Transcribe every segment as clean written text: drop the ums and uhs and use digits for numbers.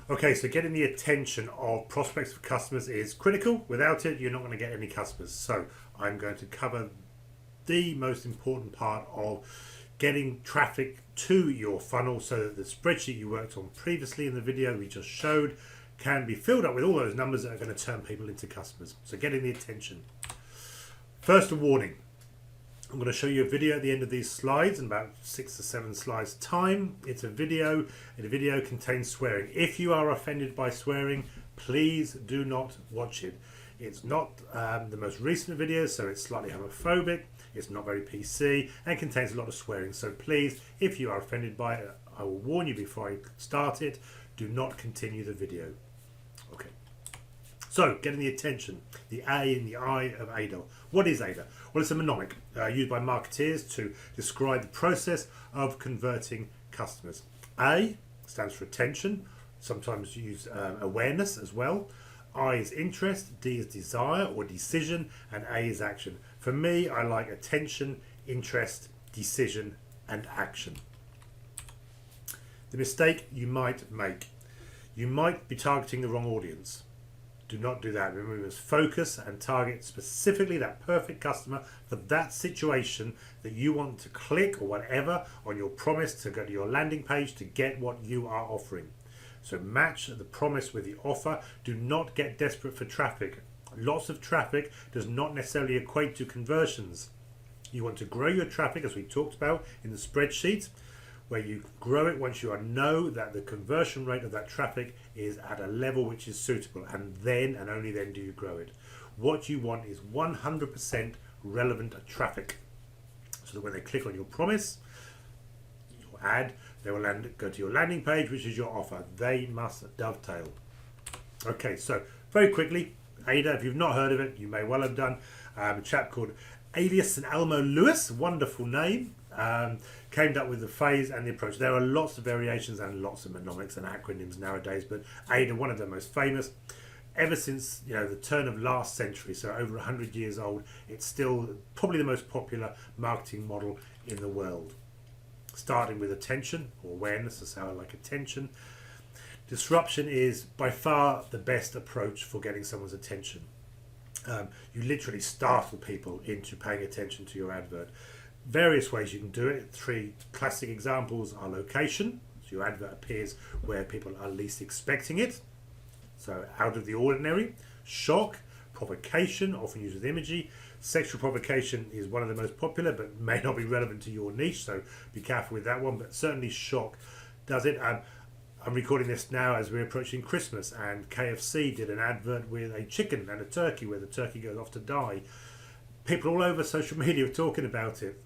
Okay, so getting the attention of prospects for customers is critical. Without it, you're not going to get any customers. So I'm going to cover the most important part of getting traffic to your funnel so that the spreadsheet you worked on previously in the video we just showed can be filled up with all those numbers that are going to turn people into customers. So getting the attention. First, a warning. I'm going to show you a video at the end of these slides in about 6 to 7 slides time. It's a video and the video contains swearing. If you are offended by swearing, please do not watch it. It's not the most recent video, so it's slightly homophobic, it's not very PC and contains a lot of swearing. So please, if you are offended by it, I will warn you before I start it, do not continue the video. Okay. So, getting the attention, the A and the I of aida. What is aida? Well, it's a mnemonic used by marketeers to describe the process of converting customers. A stands for attention, sometimes use awareness as well. I is interest, D is desire or decision, and A is action. For me, I like attention, interest, decision, and action. The mistake you might make. You might be targeting the wrong audience. Do not do that. Remember, we must focus and target specifically that perfect customer for that situation that you want to click or whatever on your promise to go to your landing page to get what you are offering. So match the promise with the offer. Do not get desperate for traffic. Lots of traffic does not necessarily equate to conversions. You want to grow your traffic, as we talked about in the spreadsheet, where you grow it once you know that the conversion rate of that traffic is at a level which is suitable, and then and only then do you grow it. What you want is 100% relevant traffic, so that when they click on your promise, your ad, they will go to your landing page, which is your offer. They must dovetail. Okay, so very quickly, aida, if you've not heard of it, you may well have done. A chap called Alias and Elmo Lewis, wonderful name, came up with the phase and the approach. There are lots of variations and lots of mnemonics and acronyms nowadays, but aida, one of the most famous. Ever since the turn of last century, so over 100 years old, it's still probably the most popular marketing model in the world. Starting with attention or awareness, that's how I like attention. Disruption is by far the best approach for getting someone's attention. You literally startle people into paying attention to your advert. Various ways you can do it. 3 classic examples are location, so your advert appears where people are least expecting it, so out of the ordinary. Shock, provocation, often used with imagery. Sexual provocation is one of the most popular but may not be relevant to your niche, so be careful with that one, but certainly shock does it. I'm recording this now as we're approaching Christmas, and KFC did an advert with a chicken and a turkey where the turkey goes off to die. People all over social media are talking about it.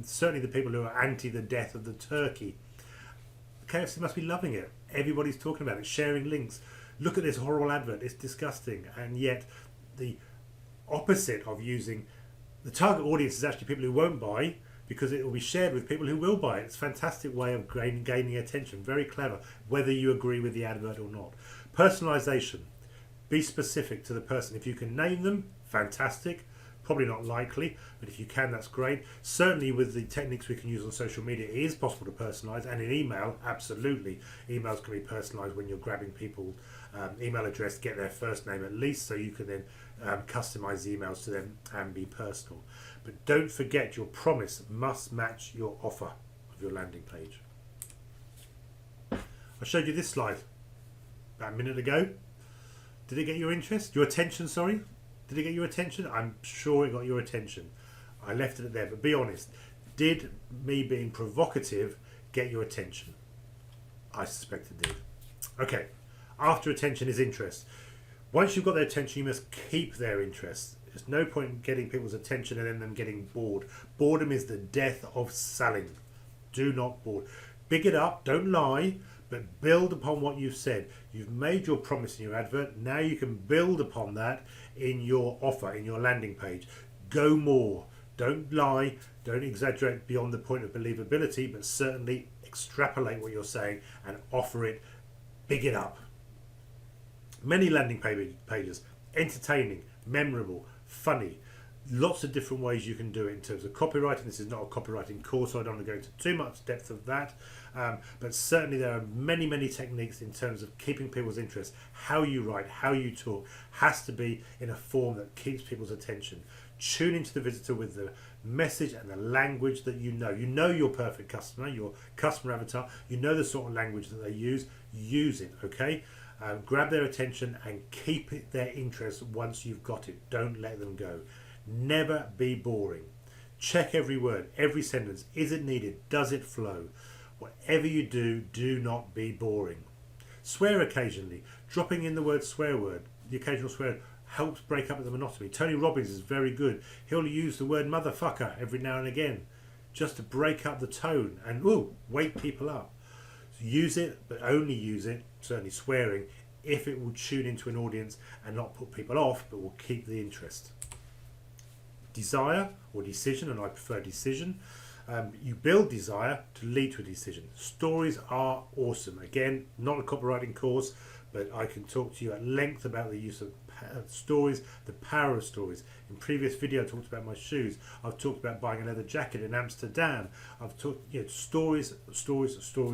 Certainly the people who are anti the death of the turkey. KFC must be loving it. Everybody's talking about it, sharing links. Look at this horrible advert, it's disgusting. And yet the opposite of using the target audience is actually people who won't buy, because it will be shared with people who will buy it. It's a fantastic way of gaining attention. Very clever, whether you agree with the advert or not. Personalization. Be specific to the person. If you can name them, fantastic. Probably not likely, but if you can, that's great. Certainly with the techniques we can use on social media, it is possible to personalize, and in email, absolutely. Emails can be personalized when you're grabbing people's email address, get their first name at least, so you can then customize the emails to them and be personal. But don't forget, your promise must match your offer of your landing page. I showed you this slide about a minute ago. Did it get your interest? Your attention, sorry? Did it get your attention? I'm sure it got your attention. I left it there, but be honest. Did me being provocative get your attention? I suspect it did. Okay, after attention is interest. Once you've got their attention, you must keep their interest. There's no point in getting people's attention and then them getting bored. Boredom is the death of selling. Do not board. Big it up, don't lie, but build upon what you've said. You've made your promise in your advert. Now you can build upon that in your offer, in your landing page. Go more. Don't lie. Don't exaggerate beyond the point of believability, but certainly extrapolate what you're saying and offer it. Big it up. Many landing pages, entertaining, memorable, funny. Lots of different ways you can do it in terms of copywriting. This is not a copywriting course, so I don't want to go into too much depth of that. But certainly there are many techniques in terms of keeping people's interest. How you write, how you talk has to be in a form that keeps people's attention. Tune into the visitor with the message and the language that you know. You know your perfect customer, your customer avatar. You know the sort of language that they use. Use it, okay? Grab their attention and keep their interest once you've got it. Don't let them go. Never be boring. Check every word, every sentence. Is it needed? Does it flow? Whatever you do, do not be boring. Swear occasionally. Dropping in the word swear word, the occasional swear, helps break up the monotony. Tony Robbins is very good. He'll use the word motherfucker every now and again just to break up the tone and wake people up. So use it, but only use it, certainly swearing, if it will tune into an audience and not put people off, but will keep the interest. Desire or decision, and I prefer decision. You build desire to lead to a decision. Stories are awesome. Again, not a copywriting course, but I can talk to you at length about the use of stories, the power of stories. In previous video I talked about my shoes. I've talked about buying a leather jacket in Amsterdam. I've talked, stories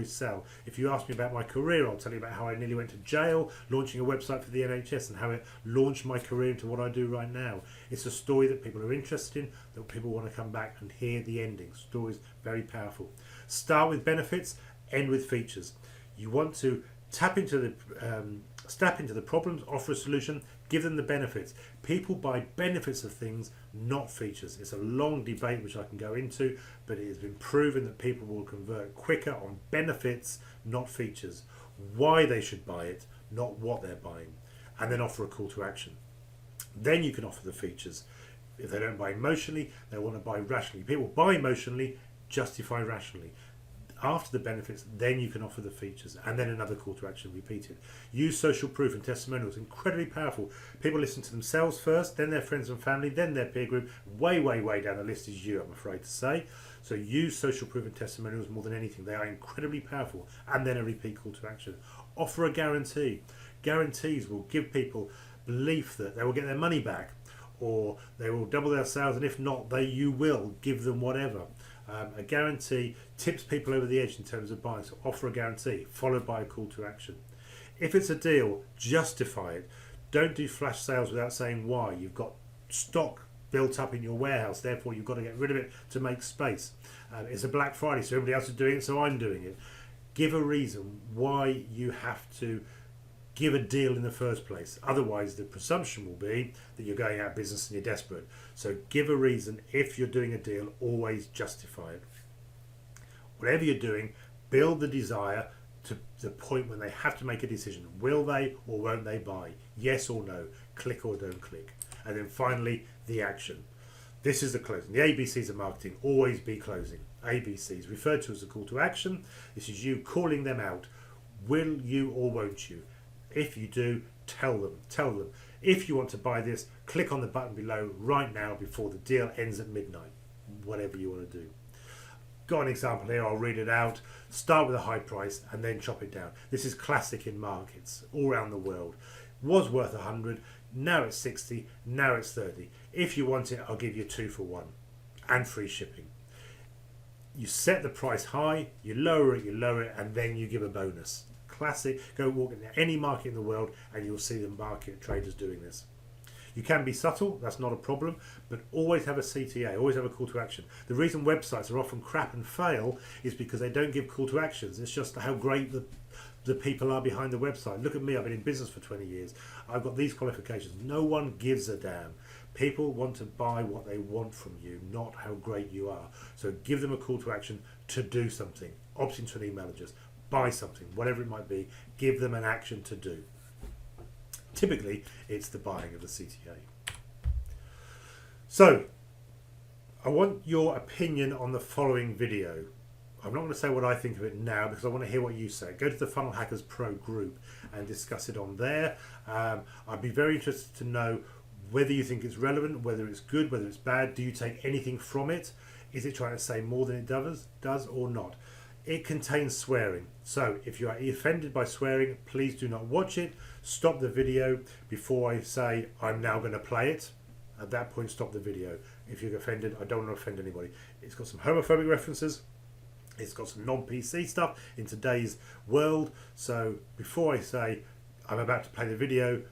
sell. If you ask me about my career, I'll tell you about how I nearly went to jail launching a website for the NHS and how it launched my career into what I do right now. It's a story that people are interested in, that people want to come back and hear the ending. Stories, very powerful. Start with benefits, end with features. You want to step into the problems, offer a solution, give them the benefits. People buy benefits of things, not features. It's a long debate which I can go into, but it has been proven that people will convert quicker on benefits, not features. Why they should buy it, not what they're buying. And then offer a call to action. Then you can offer the features. If they don't buy emotionally, they want to buy rationally. People buy emotionally, justify rationally. After the benefits, then you can offer the features, and then another call to action repeated. Use social proof and testimonials, incredibly powerful. People listen to themselves first, then their friends and family, then their peer group. Way down the list is you, I'm afraid to say. So use social proof and testimonials more than anything. They are incredibly powerful, and then a repeat call to action. Offer a guarantee. Guarantees will give people belief that they will get their money back, or they will double their sales, and if not, you will give them whatever. A guarantee tips people over the edge in terms of buying, so offer a guarantee followed by a call to action. If it's a deal, justify it. Don't do flash sales without saying why. You've got stock built up in your warehouse, therefore you've got to get rid of it to make space. It's a Black Friday, so everybody else is doing it, so I'm doing it. Give a reason why you have to give a deal in the first place. Otherwise, the presumption will be that you're going out of business and you're desperate. So give a reason. If you're doing a deal, always justify it. Whatever you're doing, build the desire to the point when they have to make a decision. Will they or won't they buy? Yes or no. Click or don't click. And then finally, the action. This is the closing. The ABCs of marketing. Always be closing. ABCs, referred to as a call to action. This is you calling them out. Will you or won't you? If you do, tell them. If you want to buy this, click on the button below right now before the deal ends at midnight. Whatever you want to do. Got an example here, I'll read it out. Start with a high price and then chop it down. This is classic in markets all around the world. Was worth 100, now it's 60, now it's 30. If you want it, I'll give you 2 for 1 and free shipping. You set the price high, you lower it, and then you give a bonus. Classic. Go walk into any market in the world and you'll see the market traders doing this. You can be subtle, that's not a problem, but always have a CTA, always have a call to action. The reason websites are often crap and fail is because they don't give call to actions. It's just how great the people are behind the website. Look at me, I've been in business for 20 years. I've got these qualifications. No one gives a damn. People want to buy what they want from you, not how great you are. So give them a call to action to do something. Opt into an email address. Buy something, whatever it might be, give them an action to do. Typically, it's the buying of the CTA. So, I want your opinion on the following video. I'm not going to say what I think of it now because I want to hear what you say. Go to the Funnel Hackers Pro group and discuss it on there. I'd be very interested to know whether you think it's relevant, whether it's good, whether it's bad. Do you take anything from it? Is it trying to say more than it does or not? It contains swearing, so if you are offended by swearing, please do not watch it. Stop the video before I say I'm now going to play it. At that point, stop the video. If you're offended, I don't want to offend anybody. It's got some homophobic references. It's got some non-PC stuff in today's world. So before I say I'm about to play the video,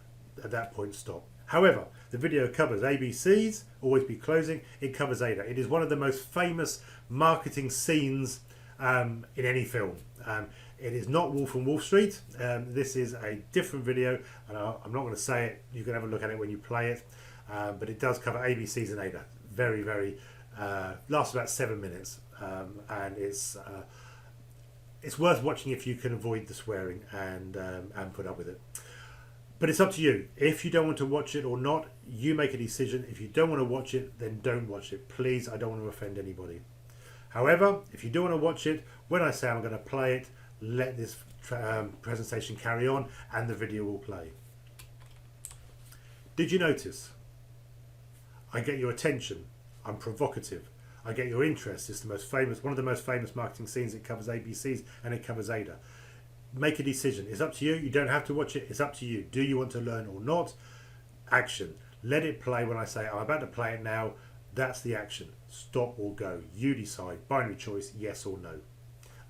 at that point, stop. However, the video covers ABCs, always be closing. It covers AIDA. It is one of the most famous marketing scenes in any film. It is not Wolf on Wall Street. This is a different video, and I'm not going to say it. You can have a look at it when you play it. But it does cover ABCs and AIDA. Very, very, lasts about 7 minutes. And it's worth watching if you can avoid the swearing and put up with it. But it's up to you. If you don't want to watch it or not, you make a decision. If you don't want to watch it, then don't watch it. Please, I don't want to offend anybody. However, if you do want to watch it, when I say I'm going to play it, let this presentation carry on and the video will play. Did you notice? I get your attention. I'm provocative. I get your interest. It's the most famous, one of the most famous marketing scenes. It covers ABCs and it covers AIDA. Make a decision. It's up to you. You don't have to watch it. It's up to you. Do you want to learn or not? Action. Let it play when I say I'm about to play it now. That's the action. Stop or go. You decide. Binary choice, yes or no.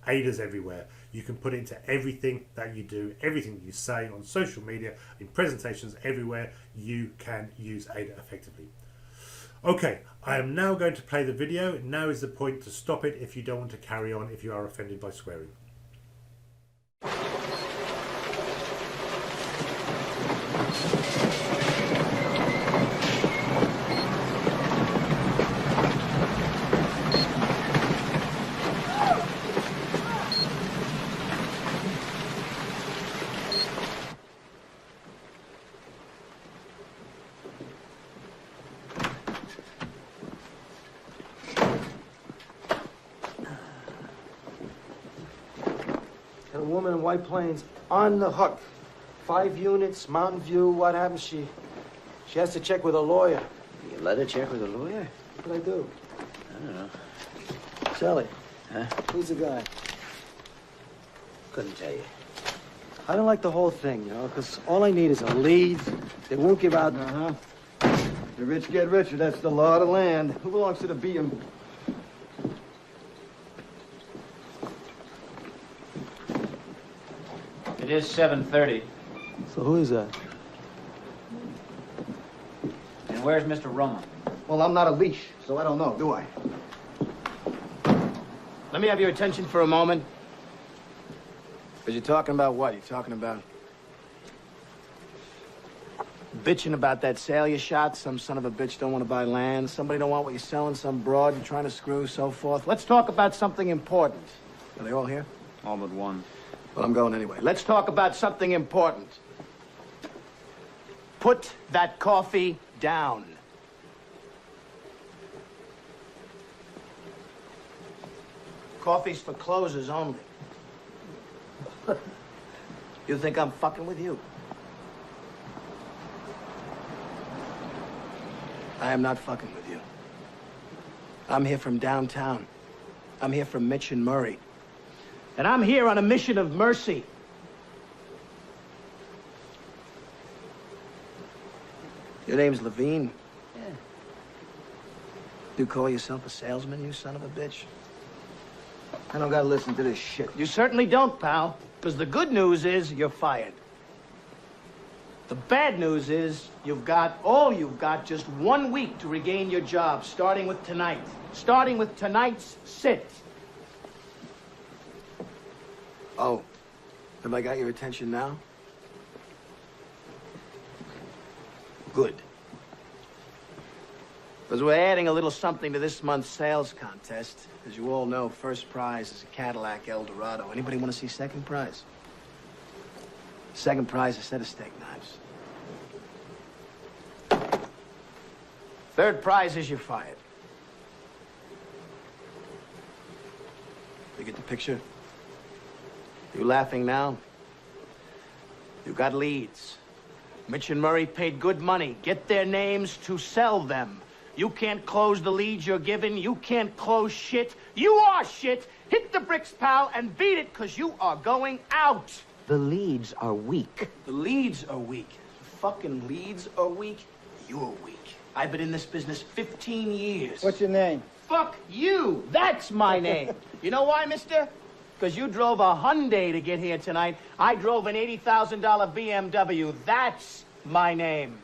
AIDA's everywhere. You can put it into everything that you do, everything that you say on social media, in presentations, everywhere. You can use AIDA effectively. Okay, I am now going to play the video. Now is the point to stop it if you don't want to carry on, if you are offended by swearing. A woman in White Plains on the hook. 5 units, Mountain View, what happens? She has to check with a lawyer. You let her check with a lawyer? What I do? I don't know. Sally. Huh? Who's the guy? Couldn't tell you. I don't like the whole thing, you know, because all I need is a lead. They won't give out. Uh-huh. The rich get richer. That's the law of the land. Who belongs to the BM? It is 7:30. So who is that? And where's Mr. Roma? Well, I'm not a leash, so I don't know, do I? Let me have your attention for a moment. Because you're talking about what? You're talking about bitching about that sale you shot. Some son of a bitch don't want to buy land. Somebody don't want what you're selling. Some broad you're trying to screw, so forth. Let's talk about something important. Are they all here? All but one. Well, I'm going anyway. Let's talk about something important. Put that coffee down. Coffee's for closers only. You think I'm fucking with you? I am not fucking with you. I'm here from downtown. I'm here from Mitch and Murray. And I'm here on a mission of mercy. Your name's Levine? Yeah. You call yourself a salesman, you son of a bitch? I don't gotta listen to this shit. You certainly don't, pal. Because the good news is you're fired. The bad news is you've got just 1 week to regain your job, starting with tonight. Starting with tonight's sit. Oh, have I got your attention now? Good. Because we're adding a little something to this month's sales contest. As you all know, first prize is a Cadillac Eldorado. Anybody want to see second prize? Second prize is a set of steak knives. Third prize is you're fired. You get the picture? You laughing now? You got leads. Mitch and Murray paid good money. Get their names to sell them. You can't close the leads you're given. You can't close shit. You are shit. Hit the bricks, pal, and beat it, because you are going out. The leads are weak. The leads are weak. The fucking leads are weak. You're weak. I've been in this business 15 years. What's your name? Fuck you! That's my name. You know why, mister? Because you drove a Hyundai to get here tonight. I drove an $80,000 BMW. That's my name.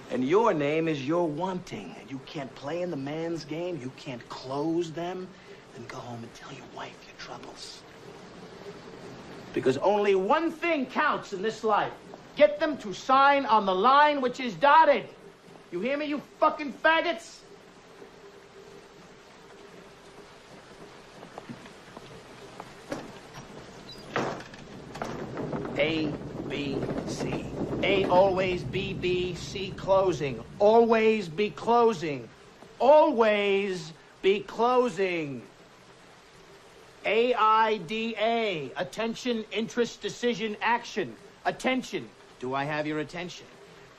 And your name is you're wanting. And you can't play in the man's game. You can't close them. Then go home and tell your wife your troubles. Because only one thing counts in this life. Get them to sign on the line which is dotted. You hear me, you fucking faggots? A, B, C. A always B, B, C closing. Always be closing. Always be closing. AIDA. Attention, interest, decision, action. Attention. Do I have your attention?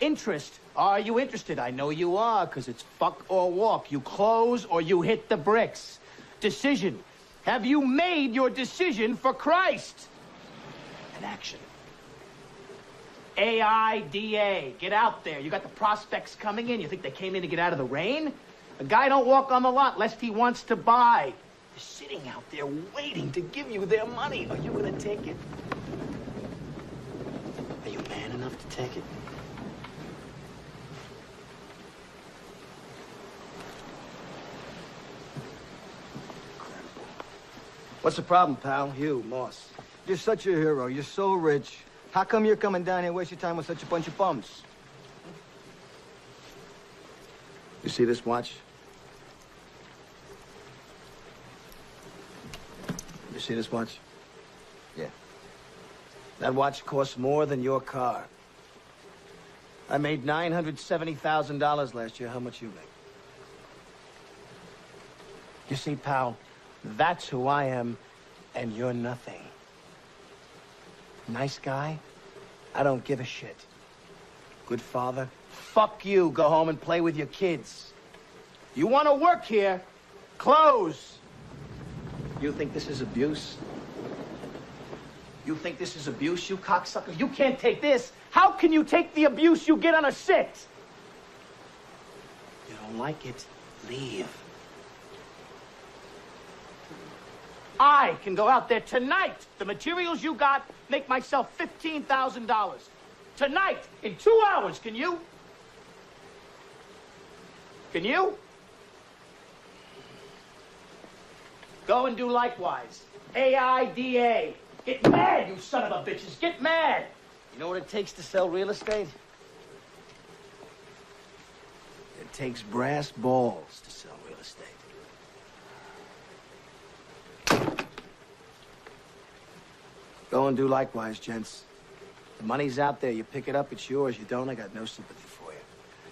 Interest. Are you interested? I know you are, because it's fuck or walk. You close or you hit the bricks. Decision. Have you made your decision for Christ? And action. AIDA. Get out there. You got the prospects coming in. You think they came in to get out of the rain? A guy don't walk on the lot lest he wants to buy. They're sitting out there waiting to give you their money. Are you going to take it? Are you man enough to take it? Incredible. What's the problem, pal? You, Moss. You're such a hero. You're so rich. How come you're coming down here and waste your time with such a bunch of bums? You see this watch? You see this watch? Yeah. That watch costs more than your car. I made $970,000 last year. How much you make? You see, pal, that's who I am, and you're nothing. Nice guy? I don't give a shit. Good father? Fuck you. Go home and play with your kids. You want to work here? Close. You think this is abuse? You think this is abuse, you cocksucker? You can't take this. How can you take the abuse you get on a sit? You don't like it? Leave. I can go out there tonight. The materials you got make myself $15,000. Tonight, in 2 hours, can you? Can you? Go and do likewise. AIDA. Get mad, you son of a bitches. Get mad. You know what it takes to sell real estate? It takes brass balls to sell real estate. Go and do likewise, gents. The money's out there. You pick it up, it's yours. You don't, I got no sympathy for you.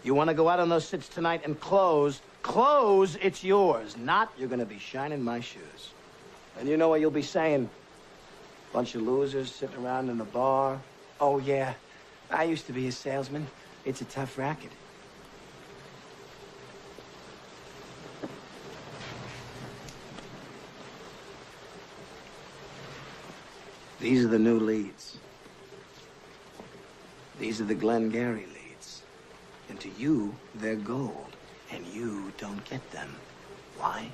You want to go out on those sits tonight and close, it's yours. Not, you're going to be shining my shoes. And you know what you'll be saying? Bunch of losers sitting around in the bar. Oh, yeah, I used to be a salesman. It's a tough racket. These are the new leads. These are the Glengarry leads. And to you, they're gold. And you don't get them. Why?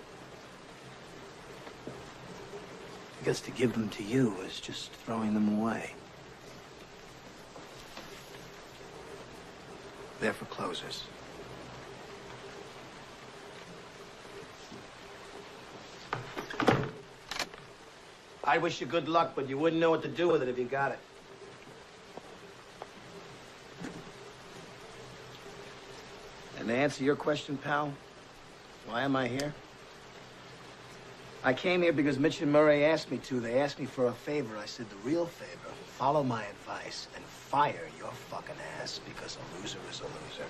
Because to give them to you is just throwing them away. They're for closers. I wish you good luck, but you wouldn't know what to do with it if you got it. And to answer your question, pal, why am I here? I came here because Mitch and Murray asked me to. They asked me for a favor. I said, the real favor, follow my advice and fire your fucking ass because a loser is a loser.